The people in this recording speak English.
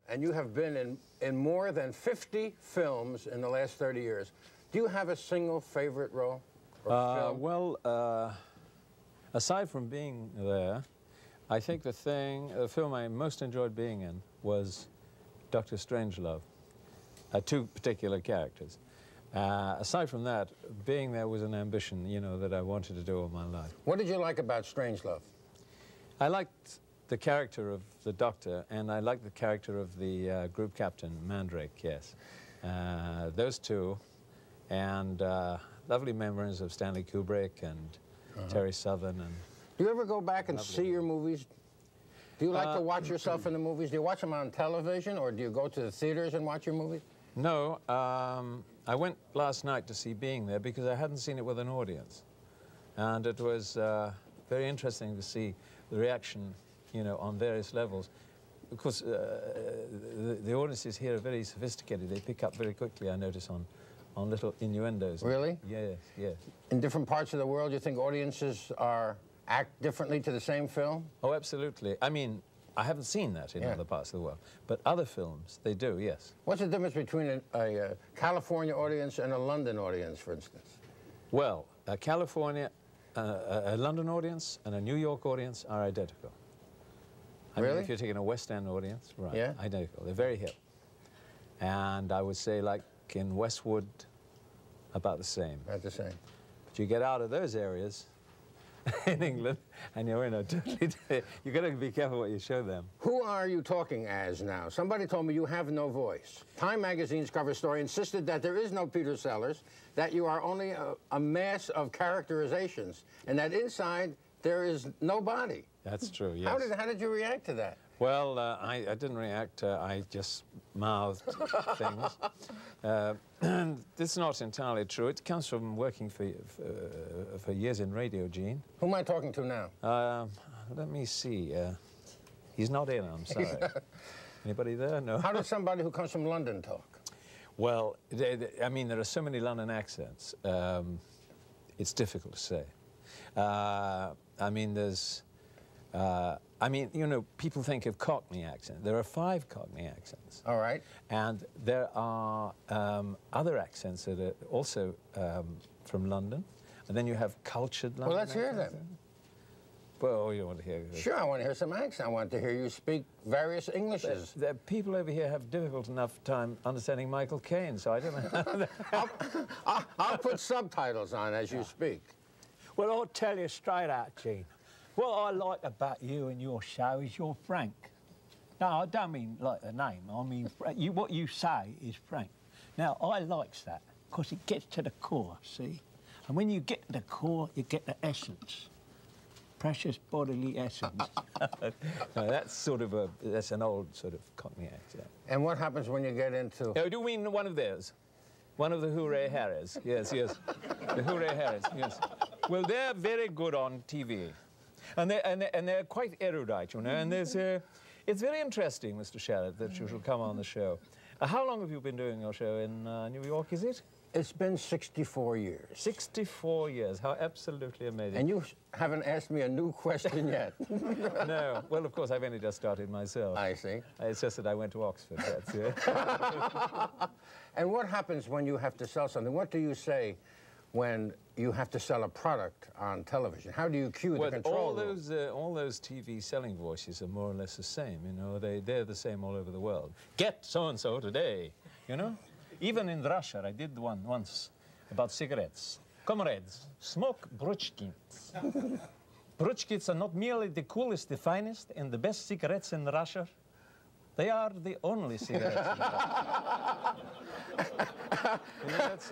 And you have been in more than 50 films in the last 30 years. Do you have a single favorite role or film? Well, aside from being there, I think the film I most enjoyed being in was Dr. Strangelove, two particular characters. Aside from that, being there was an ambition, you know, that I wanted to do all my life. What did you like about Strangelove? I liked the character of the doctor, and I liked the character of the group captain, Mandrake, yes. Those two, and lovely memories of Stanley Kubrick and Terry Southern. And do you ever go back and see your movies? Do you like to watch yourself in the movies? Do you watch them on television, or do you go to the theaters and watch your movies? No, I went last night to see Being There because I hadn't seen it with an audience. And it was very interesting to see the reaction, you know, on various levels. Because the audiences here are very sophisticated. They pick up very quickly, I notice, on little innuendos. Really? Yes, yes. In different parts of the world, you think audiences act differently to the same film? Oh, absolutely. I mean, I haven't seen that in other parts of the world, but other films, they do, yes. What's the difference between a California audience and a London audience, for instance? Well, a London audience and a New York audience are identical. I mean, if you're taking a West End audience, right, identical. They're very hip. And I would say, like in Westwood, about the same. About the same. But you get out of those areas in England, and you're in a totally... You've got to be careful what you show them. Who are you talking as now? Somebody told me you have no voice. Time magazine's cover story insisted that there is no Peter Sellers, that you are only a mass of characterizations, and that inside there is no body. That's true, yes. How did you react to that? Well, I didn't react. I just mouthed things. And it's not entirely true. It comes from working for years in radio, Gene. Who am I talking to now? Let me see. He's not in, I'm sorry. Anybody there? No. How does somebody who comes from London talk? Well, I mean, there are so many London accents. It's difficult to say. I mean, there's... I mean, you know, people think of Cockney accent. There are 5 Cockney accents. All right. And there are other accents that are also from London. And then you have cultured London. Well, let's hear them. Well, you want to hear... Sure, I want to hear some accent. I want to hear you speak various Englishes. The people over here have difficult enough time understanding Michael Caine, so I don't know. I'll put subtitles on as you speak. Well, I'll tell you straight out, Gene. What I like about you and your show is you're frank. No, I don't mean like the name. I mean, what you say is frank. Now, I likes that because it gets to the core, see? And when you get to the core, you get the essence. Precious bodily essence. No, that's that's an old sort of Cockney accent. And what happens when you get into... Oh, do you mean one of those? One of the Hooray Harrys? Yes, yes. The Hooray Harrys, yes. Well, they're very good on TV. And they're quite erudite, you know, and there's it's very interesting, Mr. Sharrett, that you should come on the show. How long have you been doing your show in New York, is it? It's been 64 years. 64 years, how absolutely amazing. And you haven't asked me a new question yet. No, well, of course, I've only just started myself. I see. It's just that I went to Oxford, that's it. And what happens when you have to sell something? What do you say when you have to sell a product on television? How do you cue the control room? All those TV selling voices are more or less the same, you know. They're the same all over the world. Get so-and-so today, you know. Even in Russia, I did one once about cigarettes. Comrades, smoke Bruchkins. Bruchkins are not merely the coolest, the finest, and the best cigarettes in Russia. They are the only cigarettes in Russia. You know, that's